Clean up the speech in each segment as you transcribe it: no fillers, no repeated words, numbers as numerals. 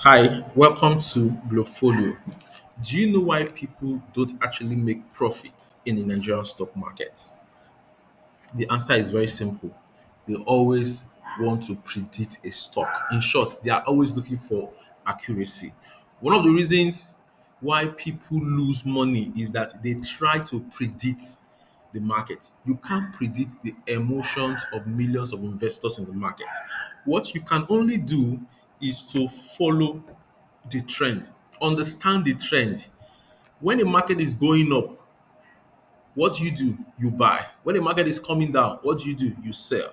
Hi, welcome to Blockfolio. Do you know why people don't actually make profits in the Nigerian stock market? The answer is very simple. They always want to predict a stock. In short, they are always looking for accuracy. One of the reasons why people lose money is that they try to predict the market. You can't predict the emotions of millions of investors in the market. What you can only do is to follow the trend, understand the trend. When the market is going up, what do? You buy. When the market is coming down, what do? You sell.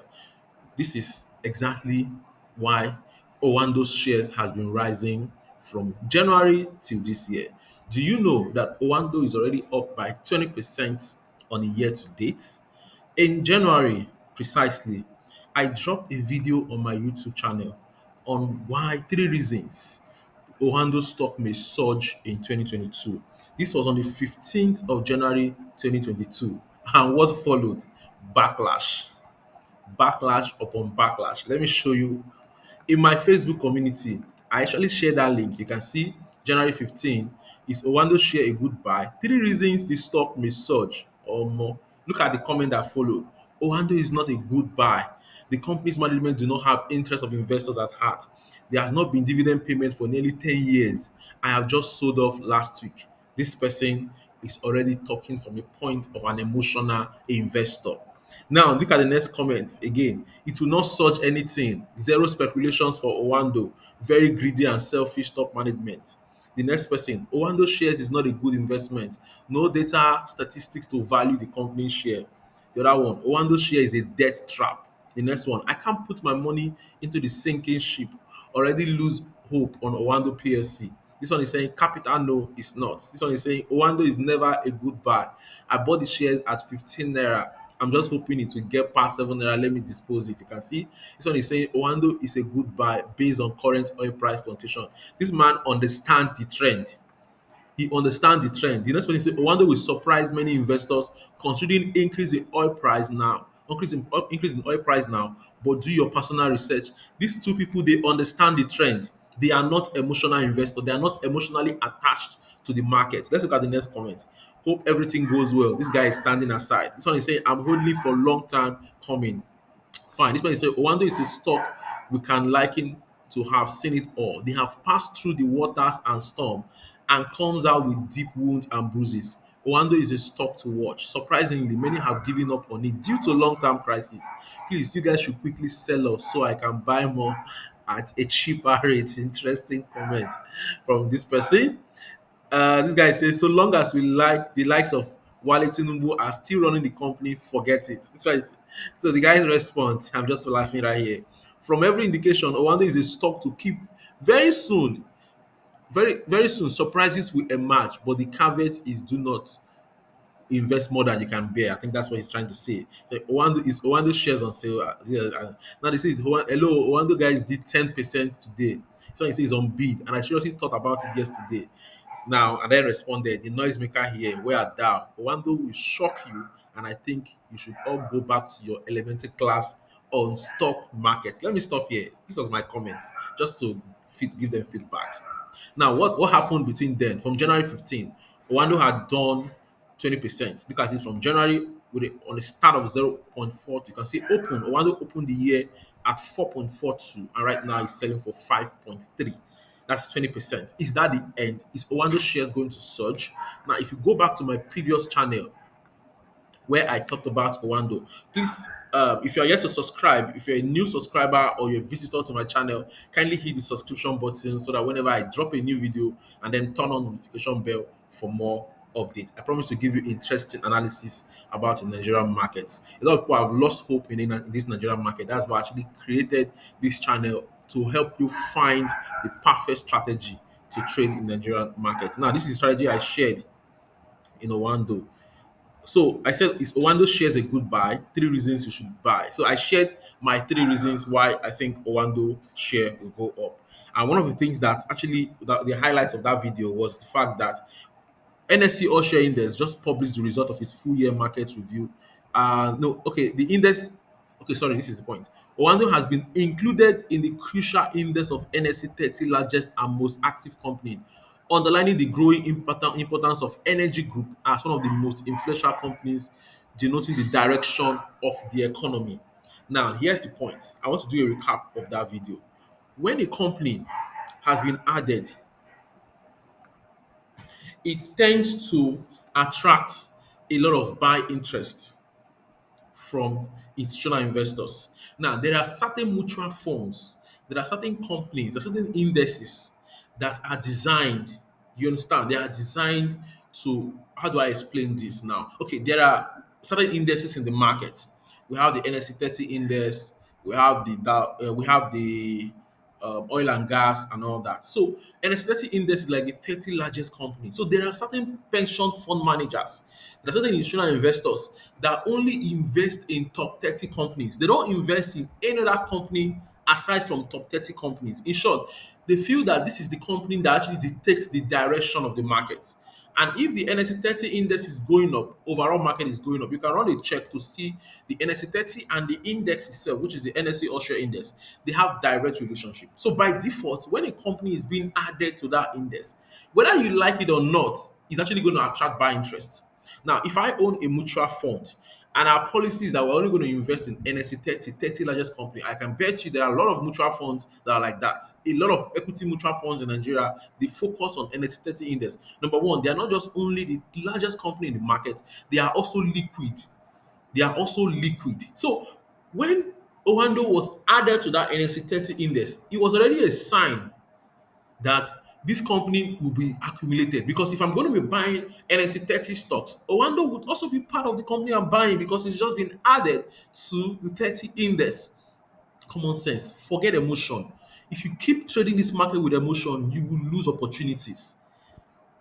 This is exactly why Owando's shares has been rising from January till this year. Do you know that Oando is already up by 20% on a year to date? In January, precisely, I dropped a video on my YouTube channel on why three reasons Oando stock may surge in 2022. This was on the 15th of January 2022. And what followed? Backlash, backlash upon backlash. Let me show you. In my Facebook community, I actually share that link. You can see January 15 is Oando share a good buy. Three reasons the stock may surge or more. Look at the comment that followed. Oando is not a good buy. The company's management do not have interest of investors at heart. There has not been dividend payment for nearly 10 years. I have just sold off last week. This person is already talking from a point of an emotional investor. Now look at the next comment again. It will not surge anything. Zero speculations for Oando. Very greedy and selfish top management. The next person, Oando shares is not a good investment. No data statistics to value the company share. The other one, Oando share is a death trap. The next one, I can't put my money into the sinking ship. Already lose hope on Oando PLC. This one is saying capital no, it's not. This one is saying Oando is never a good buy. I bought the shares at 15 naira. I'm just hoping it will get past 7 naira. Let me dispose it. You can see this one is saying Oando is a good buy based on current oil price fluctuation. This man understands the trend. He understands the trend. The next person say Oando will surprise many investors considering increase in oil price now. Increase in oil price now, but do your personal research. These two people they understand the trend. They are not emotional investors. They are not emotionally attached to the market. Let's look at the next comment. Hope everything goes well. This guy is standing aside. This one is saying I'm holding for long time coming. Fine. This person say Oando is a stock we can liken to have seen it all. They have passed through the waters and storm and comes out with deep wounds and bruises. Oando is a stock to watch. Surprisingly, many have given up on it due to long-term crisis. Please, you guys should quickly sell us so I can buy more at a cheaper rate. Interesting comment from this person. This guy says, so long as we like the likes of Wale Tinubu are still running the company, forget it. That's why. So the guy's response, I'm just laughing right here. From every indication, Oando is a stock to keep very soon. Very soon, surprises will emerge, but the caveat is do not invest more than you can bear. I think that's what he's trying to say. So Oando shares on sale. Yeah, now they say hello, Oando guys did 10% today. So he says on bid, and I seriously thought about it yesterday. Now and then responded, the noisemaker here, where are thou? Oando will shock you, and I think you should all go back to your elementary class on stock market. Let me stop here. This was my comment, just to give them feedback. Now, what happened between then? From January 15, Oando had done 20%. Look at it from January with on a start of 0.4. You can see Oando opened the year at 4.42, and right now it's selling for 5.3. That's 20%. Is that the end? Is Oando shares going to surge? Now, if you go back to my previous channel, where I talked about Oando. Please, if you're yet to subscribe, if you're a new subscriber or you're a visitor to my channel, kindly hit the subscription button so that whenever I drop a new video and then turn on notification bell for more updates. I promise to give you interesting analysis about the Nigerian markets. A lot of people have lost hope in this Nigerian market. That's why I actually created this channel to help you find the perfect strategy to trade in Nigerian markets. Now, this is a strategy I shared in Oando. So I said, is Oando shares a good buy? Three reasons you should buy. So I shared my three reasons why I think Oando share will go up. And one of the things that actually the highlight of that video was the fact that NSC All Share Index just published the result of its full year market review. No, okay, the index. Okay, sorry, this is the point. Oando has been included in the crucial index of NSE 30 largest and most active companies, underlining the growing importance of energy group as one of the most influential companies, denoting the direction of the economy. Now, here's the point. I want to do a recap of that video. When a company has been added, it tends to attract a lot of buy interest from institutional investors. Now, there are certain mutual funds, there are certain companies, there are certain indices that are designed. You understand? They are designed to, how do I explain this now? Okay, there are certain indices in the market. We have the NSE 30 index, we have the oil and gas and all that. So NSE 30 index is like the 30 largest company. So there are certain pension fund managers, there are certain institutional investors that only invest in top 30 companies. They don't invest in any other company aside from top 30 companies. In short, they feel that this is the company that actually dictates the direction of the market. And if the NSE 30 index is going up, overall market is going up, you can run a check to see the NSE 30 and the index itself, which is the NSE Austria index, they have direct relationship. So by default, when a company is being added to that index, whether you like it or not, it's actually going to attract buy interest. Now, if I own a mutual fund and our policy is that we're only going to invest in NSE 30, 30 largest company, I can bet you there are a lot of mutual funds that are like that. A lot of equity mutual funds in Nigeria, they focus on NSE 30 index. Number one, they are not just only the largest company in the market, they are also liquid. They are also liquid. So when Oando was added to that NSE 30 index, it was already a sign that this company will be accumulated, because if I'm going to be buying NSE 30 stocks, Oando would also be part of the company I'm buying because it's just been added to the 30 index. Common sense, forget emotion. If you keep trading this market with emotion, you will lose opportunities.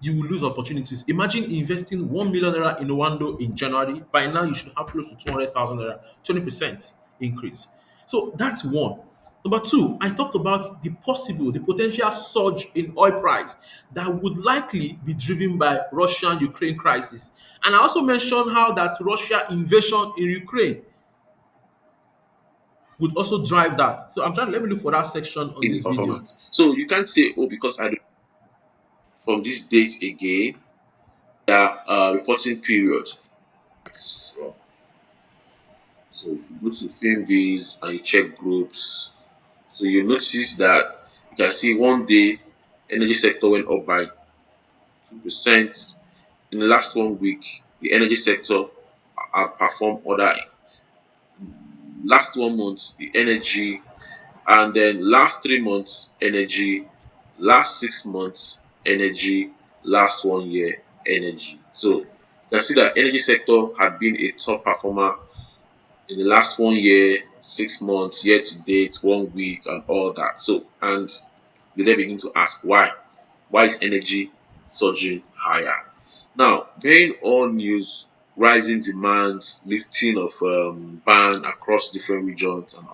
You will lose opportunities. Imagine investing 1 million naira in Oando in January. By now, you should have close to 200,000 naira, 20% increase. So that's one. Number two, I talked about the potential surge in oil price that would likely be driven by Russia-Ukraine crisis. And I also mentioned how that Russia invasion in Ukraine would also drive that. So I'm trying to let me look for that section on in the this video. performance. So you can't say, oh, because I do from this date again, their reporting period. So if you go to FinViz and you check groups, so you notice that you can see one day energy sector went up by 2%. In the last 1 week, the energy sector outperformed other. Last 1 month, the energy, and then last 3 months, energy, last 6 months, energy, last 1 year, energy. So you can see that energy sector had been a top performer in the last 1 year, 6 months, year to date, 1 week, and all that. So, and you then begin to ask why? Why is energy surging higher? Now, bearing all news, rising demand, lifting of ban across different regions, and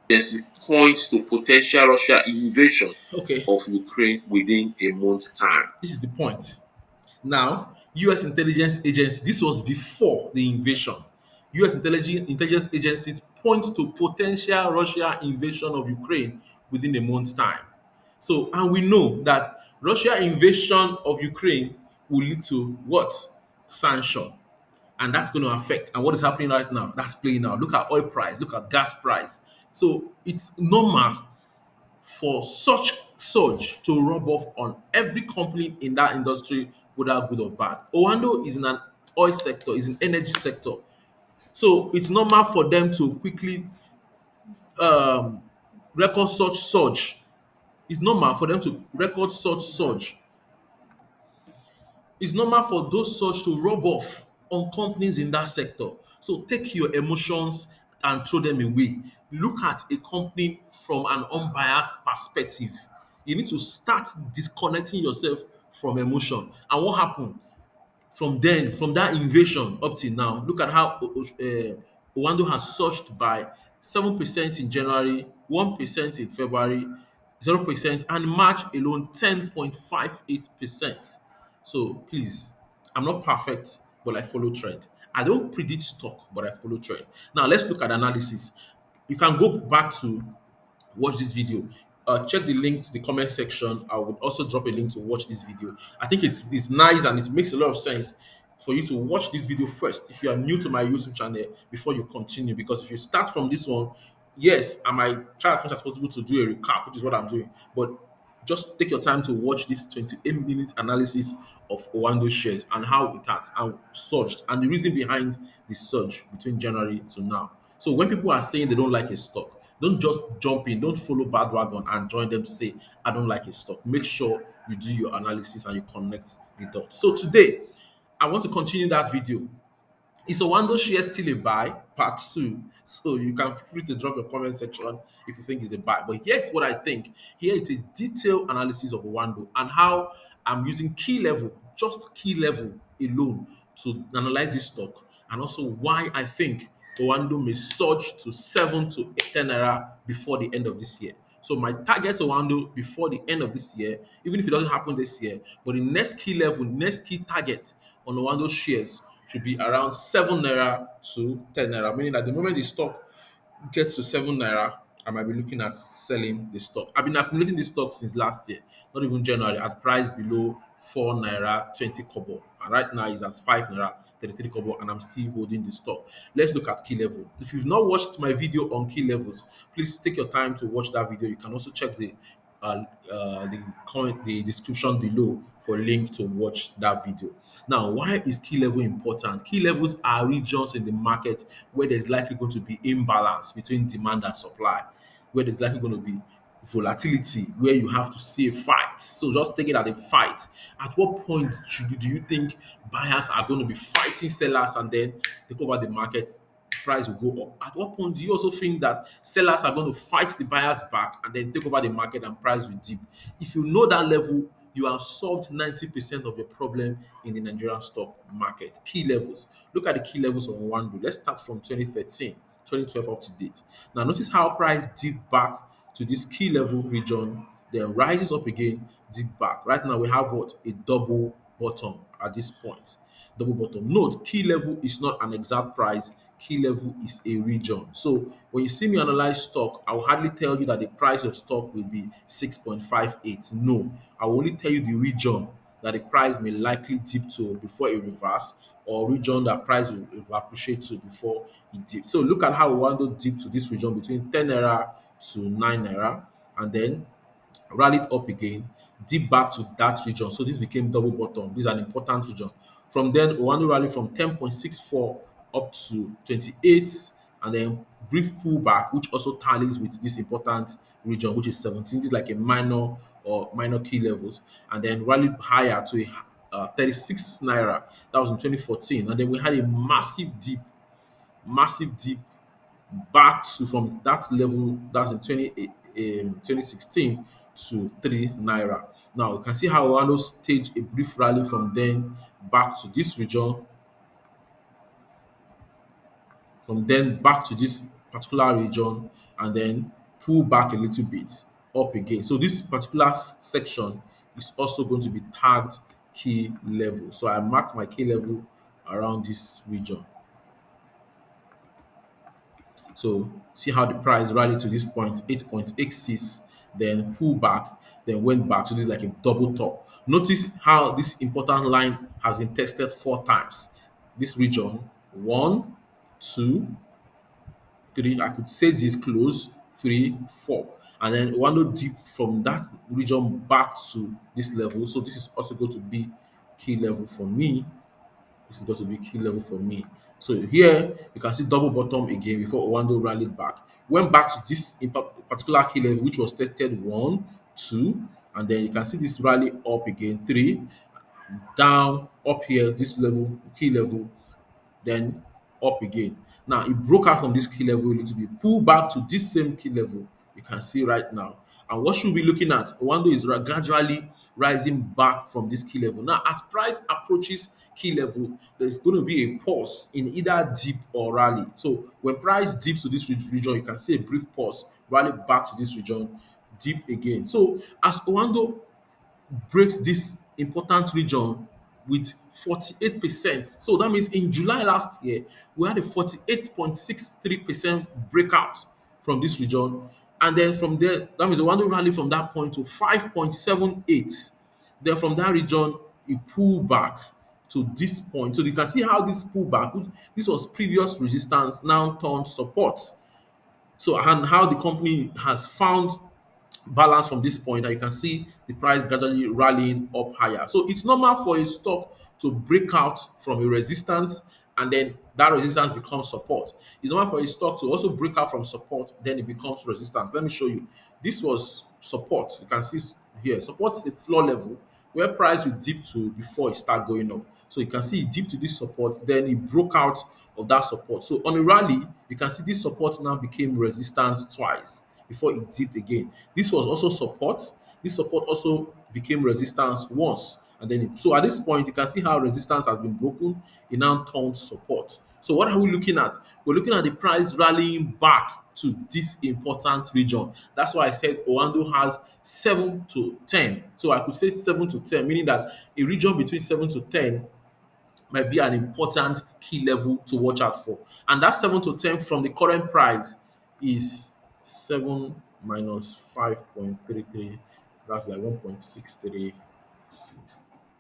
this points to potential Russia invasion Okay, of Ukraine within a month's time. this is the point. Now, US intelligence agencies, this was before the invasion. US intelligence agencies point to potential Russia invasion of Ukraine within a month's time. So, and we know that Russia invasion of Ukraine will lead to what? Sanction. And that's going to affect. And what is happening right now? That's playing out. Look at oil price, look at gas price. So it's normal for such surge to rub off on every company in that industry, whether good or bad. Oando is in an oil sector, is in energy sector. So it's normal for them to quickly um, record such surge. It's normal for them to record such surge. It's normal for those surge to rub off on companies in that sector. So take your emotions and throw them away. Look at a company from an unbiased perspective. You need to start disconnecting yourself from emotion. And what happened? From then, from that invasion up till now, look at how Oando has surged by 7% in January, 1% in February, 0%, and March alone 10.58%. So please, I'm not perfect, but I follow trend. I don't predict stock, but I follow trend. Now let's look at analysis. You can go back to watch this video. Check the link to the comment section. I would also drop a link to watch this video. I think it's nice and it makes a lot of sense for you to watch this video first if you are new to my YouTube channel before you continue. Because if you start from this one, yes, I might try as much as possible to do a recap, which is what I'm doing. But just take your time to watch this 28-minute analysis of Oando shares and how it has and surged and the reason behind the surge between January to now. So when people are saying they don't like a stock, don't just jump in, don't follow bandwagon and join them to say, I don't like a stock. Make sure you do your analysis and you connect the dots. So today, I want to continue that video. Is Oando share still a buy? Part two. So you can feel free to drop your comment section if you think it's a buy. But here's what I think. Here is a detailed analysis of Oando and how I'm using key level, just key level alone to analyze this stock and also why I think Oando may surge to 7 to 10 naira before the end of this year. So my target Oando before the end of this year, even if it doesn't happen this year, but the next key level, next key target on Oando shares should be around 7 naira to 10 naira, meaning that the moment the stock gets to 7 naira, I might be looking at selling the stock. I've been accumulating this stock since last year, not even January, at price below 4 naira 20 kobo. And right now it's at 5 naira 33 kobo, and I'm still holding the stock. Let's look at key level. If you've not watched my video on key levels, please take your time to watch that video. You can also check the comment, the description below for link to watch that video. Now, why is key level important? Key levels are regions in the market where there's likely going to be imbalance between demand and supply, where there's likely going to be volatility, where you have to see a fight. So just take it as a fight. At what point do you think buyers are going to be fighting sellers and then take over the market? Price will go up. At what point do you also think that sellers are going to fight the buyers back and then take over the market and price will dip? If you know that level, you have solved 90% of your problem in the Nigerian stock market. Key levels. Look at the key levels on one go. Let's start from 2013, 2012 up to date. Now notice how price dipped back to this key level region, then rises up again, dip back. Right now we have what? A double bottom at this point. Double bottom. Note, key level is not an exact price. Key level is a region. So when you see me analyze stock, I will hardly tell you that the price of stock will be 6.58. No, I will only tell you the region that the price may likely dip to before it reverse, or region that price will appreciate to before it dips. So look at how Oando dipped to this region between 10 naira to 9 naira, and then rallied up again, dipped back to that region. So this became double bottom. This is an important region. From then, Oando rallied from 10.64 up to 28, and then brief pullback, which also tallies with this important region, which is 17. This is like a minor or minor key levels, and then rallied higher to a 36 naira. That was in 2014, and then we had a massive dip back to from that level that's in 2016 to 3 naira. Now you can see how Oando staged a brief rally from then back to this region, from then back to this particular region, and then pull back a little bit up again. So this particular section is also going to be tagged key level. So I marked my key level around this region. So see how the price rallied to this point, 8.86, then pull back, then went back. So this is like a double top. Notice how this important line has been tested 4 times. This region, one, two, three. I could say this close, three, four. And then Wando dip from that region back to this level. So this is also going to be key level for me. This is going to be key level for me. So here you can see double bottom again before Oando rallied back. Went back to this particular key level, which was tested one, two, and then you can see this rally up again, three, down, up here, this level, key level, then up again. Now it broke out from this key level a little bit, pull back to this same key level you can see right now. And what should we be looking at? Oando is gradually rising back from this key level. Now, as price approaches key level, there's going to be a pause in either dip or rally. So when price dips to this region, you can see a brief pause, rally back to this region, dip again. So as Oando breaks this important region with 48%. So that means in July last year, we had a 48.63% breakout from this region. And then from there, that means Oando rally from that point to 5.78. Then from that region, it pulled back to this point. So you can see how this pullback, this was previous resistance, now turned support. So and how the company has found balance from this point, and you can see the price gradually rallying up higher. So it's normal for a stock to break out from a resistance and then that resistance becomes support. It's normal for a stock to also break out from support, then it becomes resistance. Let me show you. This was support. You can see here. Support is the floor level where price will dip to before it start going up. So you can see it dipped to this support, then it broke out of that support. So on a rally, you can see this support now became resistance twice before it dipped again. This was also support. This support also became resistance once. And then, so at this point, you can see how resistance has been broken. It now turned support. So what are we looking at? We're looking at the price rallying back to this important region. That's why I said Oando has 7 to 10. So I could say 7 to 10, meaning that a region between 7 to 10 might be an important key level to watch out for. And that 7 to 10 from the current price is 7 minus 5.33. That's like 1.63.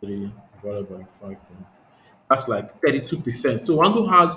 Divided by 5. That's like 32%. So Wando has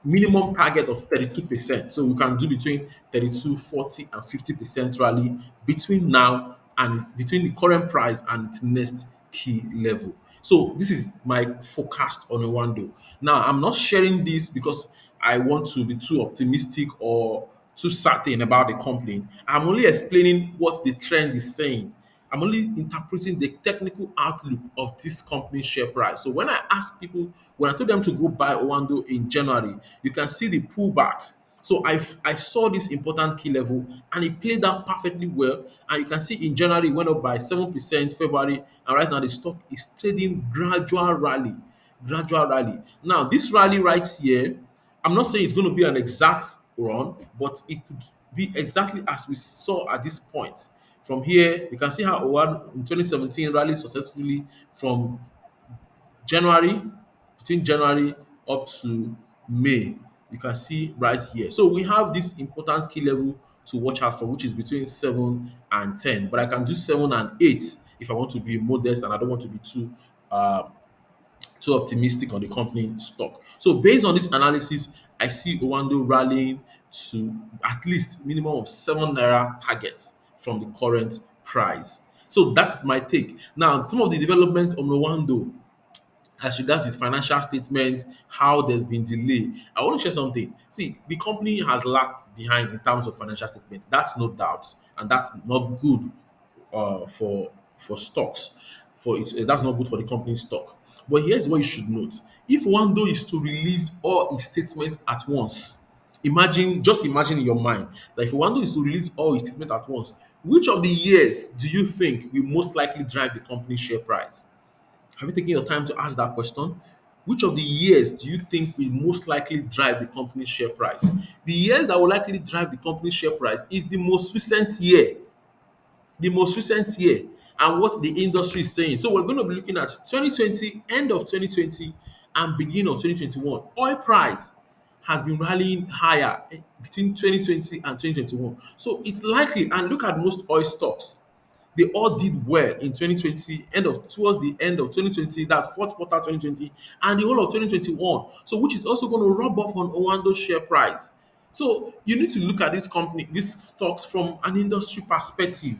minimum target of 32%. So we can do between 32, 40, and 50% rally between now and between the current price and its next key level. So this is my forecast on Oando. Now I'm not sharing this because I want to be too optimistic or too certain about the company. I'm only explaining what the trend is saying. I'm only interpreting the technical outlook of this company's share price. So when I ask people, when I told them to go buy Oando in January, you can see the pullback. So I saw this important key level and it played out perfectly well. And you can see in January it went up by 7%, February, and right now the stock is trading gradual rally. Gradual rally. Now, this rally right here, I'm not saying it's going to be an exact run, but it could be exactly as we saw at this point. From here, you can see how Owan in 2017 rallied successfully from January, between January up to May. You can see right here. So we have this important key level to watch out for, which is between 7 and 10. But I can do 7 and 8 if I want to be modest and I don't want to be uh, too optimistic on the company stock. So based on this analysis, I see Oando rallying to at least minimum of 7 naira targets from the current price. So that's my take. Now, some of the developments on Oando as regards its financial statement, how there's been delay. I want to share something. See, the company has lagged behind in terms of financial statement. That's no doubt, and that's not good for stocks. For it, that's not good for the company's stock. But here's what you should note: if Wando is to release all its statements at once, just imagine in your mind that if Wando is to release all its statements at once, which of the years do you think will most likely drive the company's share price? Have you taken your time to ask that question? Which of the years do you think will most likely drive the company's share price? The years that will likely drive the company's share price is the most recent year, and what the industry is saying. So we're going to be looking at 2020, end of 2020, and beginning of 2021. Oil price has been rallying higher between 2020 and 2021. So it's likely, and look at most oil stocks, they all did well in 2020, towards the end of 2020, that's fourth quarter 2020, and the whole of 2021. So which is also going to rub off on Owando's share price. So you need to look at this company, these stocks from an industry perspective,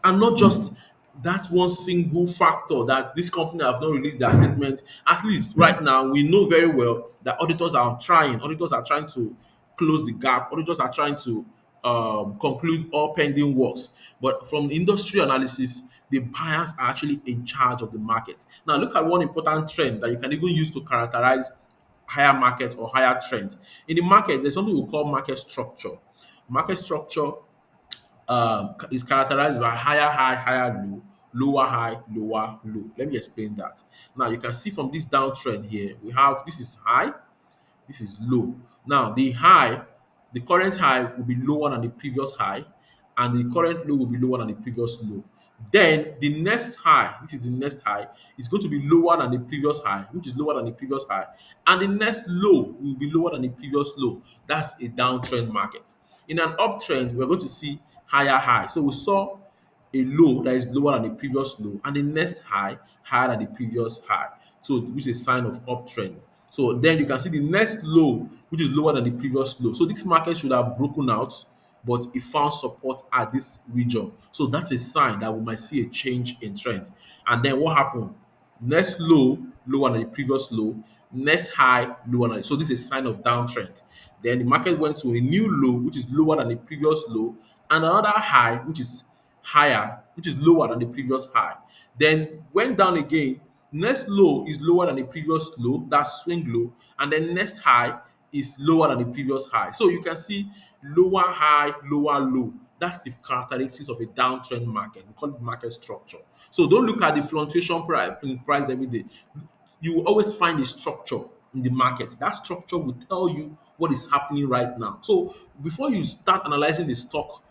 and not just that one single factor that this company have not released their statement. At least right now, we know very well that auditors are trying to close the gap, auditors are trying to conclude all pending works. But from the industry analysis, the buyers are actually in charge of the market. Now, look at one important trend that you can even use to characterize higher market or higher trend. In the market, there's something we call market structure. Market structure is characterized by higher high, higher low, lower high, lower low. Let me explain that. Now, you can see from this downtrend here, we have this is high, this is low. Now, the current high will be lower than the previous high, and the current low will be lower than the previous low. Then the next high, which is the next high, is going to be lower than the previous high, which is lower than the previous high, and the next low will be lower than the previous low. That's a downtrend market. In an uptrend, we're going to see higher high. So we saw a low that is lower than the previous low, and the next high higher than the previous high. So which is a sign of uptrend. So then you can see the next low, which is lower than the previous low. So this market should have broken out, but it found support at this region. So that's a sign that we might see a change in trend. And then what happened? Next low, lower than the previous low. Next high, lower than. So this is a sign of downtrend. Then the market went to a new low, which is lower than the previous low, and another high, which is higher, which is lower than the previous high. Then went down again. Next low is lower than the previous low, that's swing low, and then next high is lower than the previous high. So you can see lower high, lower low. That's the characteristics of a downtrend market. We call it market structure. So don't look at the fluctuation price every day. You will always find a structure in the market. That structure will tell you what is happening right now. So before you start analyzing the stock,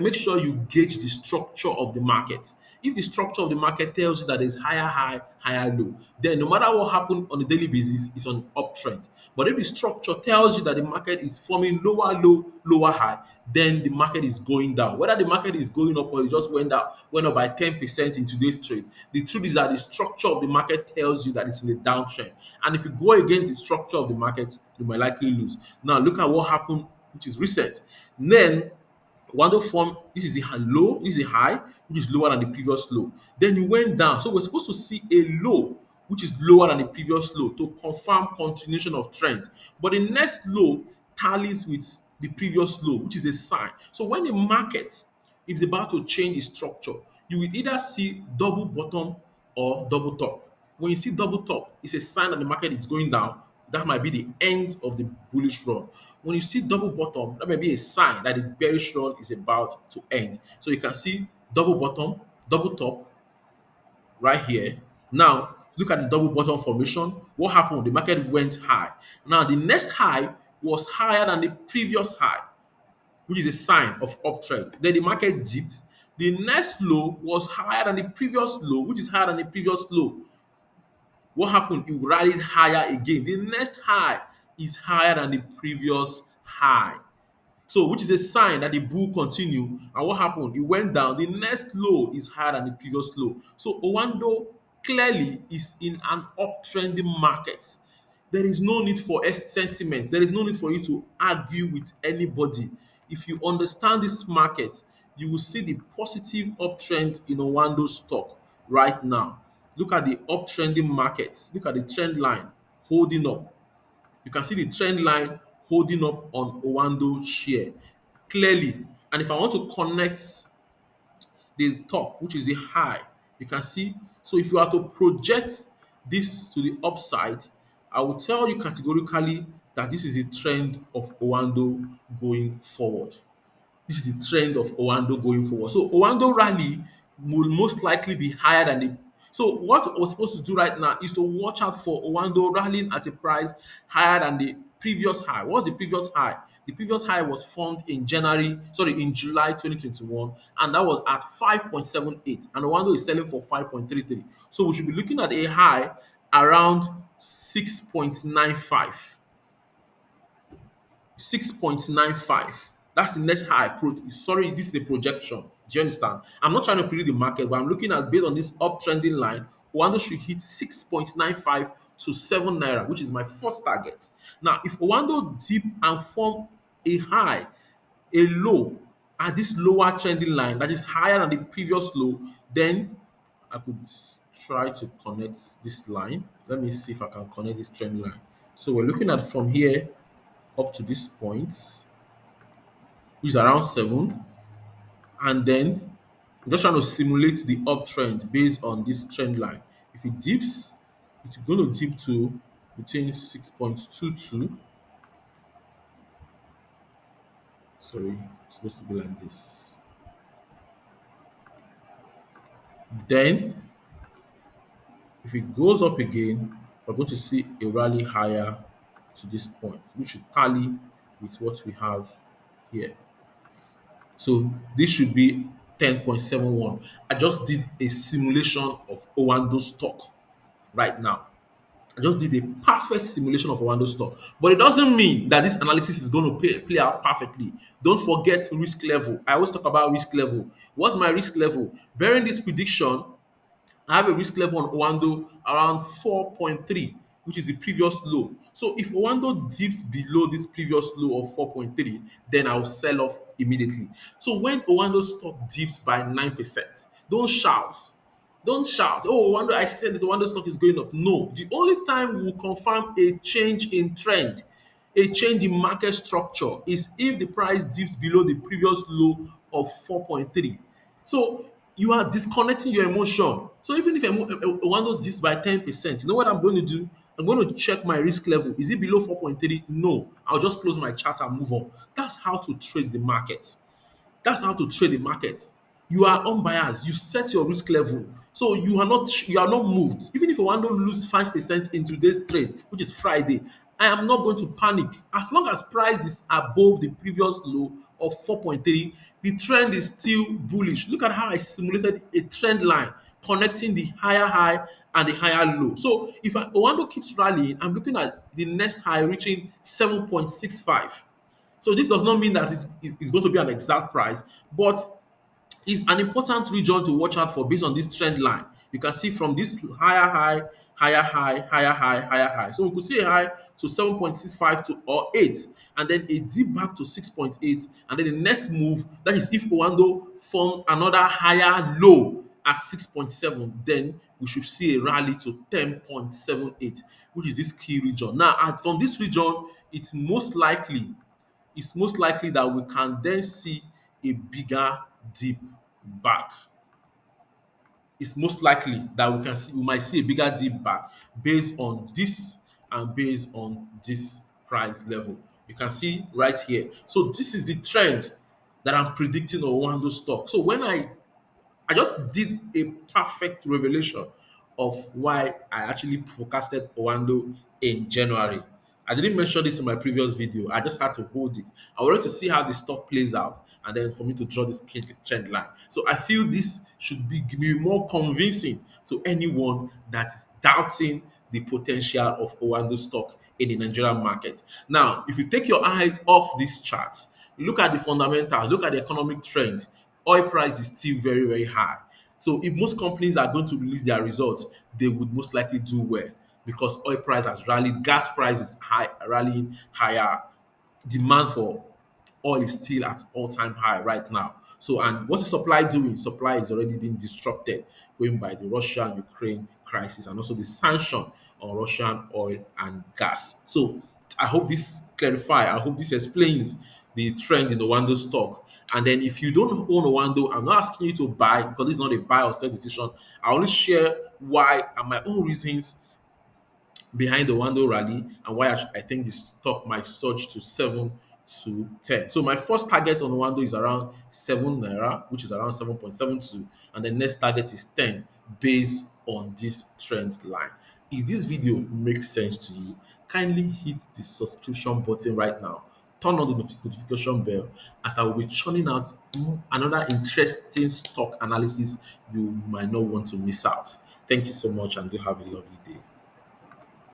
make sure you gauge the structure of the market. If the structure of the market tells you that there's higher high, higher low, then no matter what happens on a daily basis, it's on uptrend. But if the structure tells you that the market is forming lower low, lower high, then the market is going down. Whether the market is going up or it just went up by 10% in today's trade, the truth is that the structure of the market tells you that it's in a downtrend. And if you go against the structure of the market, you might likely lose. Now look at what happened, which is recent. Then Oando form, this is a low, this is a high, which is lower than the previous low. Then it went down. So we're supposed to see a low, which is lower than the previous low to confirm continuation of trend. But the next low tallies with the previous low, which is a sign. So when the market is about to change its structure, you will either see double bottom or double top. When you see double top, it's a sign that the market is going down. That might be the end of the bullish run. When you see double bottom, that might be a sign that the bearish run is about to end. So you can see double bottom, double top right here. Now, look at the double bottom formation. What happened? The market went high. Now, the next high was higher than the previous high, which is a sign of uptrend. Then the market dipped. The next low was higher than the previous low, which is higher than the previous low. What happened? It rallied higher again. The next high is higher than the previous high. So, which is a sign that the bull continue. And what happened? It went down. The next low is higher than the previous low. So, Oando clearly is in an uptrending market. There is no need for sentiment. There is no need for you to argue with anybody. If you understand this market, you will see the positive uptrend in Oando stock right now. Look at the uptrending markets. Look at the trend line holding up. You can see the trend line holding up on Oando share clearly. And if I want to connect the top, which is the high, you can see. So if you are to project this to the upside, I will tell you categorically that this is a trend of Oando going forward. This is the trend of Oando going forward. So Oando rally will most likely be higher than the. So what we're supposed to do right now is to watch out for Oando rallying at a price higher than the previous high. What's the previous high? The previous high was formed in July 2021, and that was at 5.78, and Oando is selling for 5.33. So we should be looking at a high around 6.95. 6.95. That's the next high. Sorry, this is a projection. Do you understand? I'm not trying to predict the market, but I'm looking at based on this uptrending line. Oando should hit 6.95 to 7 naira, which is my first target. Now, if Oando dip and form a high, a low at this lower trending line that is higher than the previous low, then I could try to connect this line. Let me see if I can connect this trend line. So we're looking at from here up to this point, which is around 7. And then I'm just trying to simulate the uptrend based on this trend line. If it dips, it's going to dip to between 6.22. Sorry, it's supposed to be like this. Then, if it goes up again, we're going to see a rally higher to this point, which should tally with what we have here. So this should be 10.71. I just did a simulation of Oando stock right now. I just did a perfect simulation of Oando stock. But it doesn't mean that this analysis is going to play out perfectly. Don't forget risk level. I always talk about risk level. What's my risk level? Bearing this prediction, I have a risk level on Oando around 4.3, which is the previous low. So if Oando dips below this previous low of 4.3, then I'll sell off immediately. So when Oando stock dips by 9%, don't shout. Don't shout, oh, Oando, I said that the Oando stock is going up. No, the only time we will confirm a change in trend, a change in market structure, is if the price dips below the previous low of 4.3. So you are disconnecting your emotion. So even if Oando dips by 10%, you know what I'm going to do? I'm going to check my risk level. Is it below 4.3? No. I'll just close my chart and move on. That's how to trade the market. That's how to trade the market. You are unbiased. You set your risk level. So you are not moved. Even if you want to lose 5% in today's trade, which is Friday, I am not going to panic. As long as price is above the previous low of 4.3, the trend is still bullish. Look at how I simulated a trend line connecting the higher high and the higher low. So if Oando keeps rallying, I'm looking at the next high reaching 7.65. So this does not mean that it's going to be an exact price, but it's an important region to watch out for based on this trend line. You can see from this higher high, higher high, higher high, higher high. So we could see a high to 7.65 to or 8, and then a dip back to 6.8, and then the next move, that is if Oando forms another higher low at 6.7, then we should see a rally to 10.78, which is this key region. Now, from this region, it's most likely that we can then see a bigger dip back. It's most likely that we might see a bigger dip back based on this and based on this price level. You can see right here. So this is the trend that I'm predicting on Wando stock. So when I just did a perfect revelation of why I actually forecasted Oando in January. I didn't mention this in my previous video. I just had to hold it. I wanted to see how the stock plays out and then for me to draw this trend line. So I feel this should be more convincing to anyone that is doubting the potential of Oando stock in the Nigerian market. Now, if you take your eyes off these charts, look at the fundamentals, look at the economic trend. Oil price is still very, very high. So if most companies are going to release their results, they would most likely do well because oil price has rallied, gas price is high, rallying higher, demand for oil is still at all-time high right now. So, and what is supply doing? Supply is already being disrupted, going by the Russia-Ukraine crisis and also the sanction on Russian oil and gas. So, I hope this clarify. I hope this explains the trend in the Oando stock. And then, if you don't own Oando, I'm not asking you to buy because this is not a buy or sell decision. I only share why and my own reasons behind the Wando rally and why I think the stock might surge to 7 to 10. So my first target on Wando is around 7 naira, which is around 7.72, and the next target is 10 based on this trend line. If this video makes sense to you, kindly hit the subscription button right now. Turn on the notification bell as I will be churning out another interesting stock analysis you might not want to miss out. Thank you so much and do have a lovely day.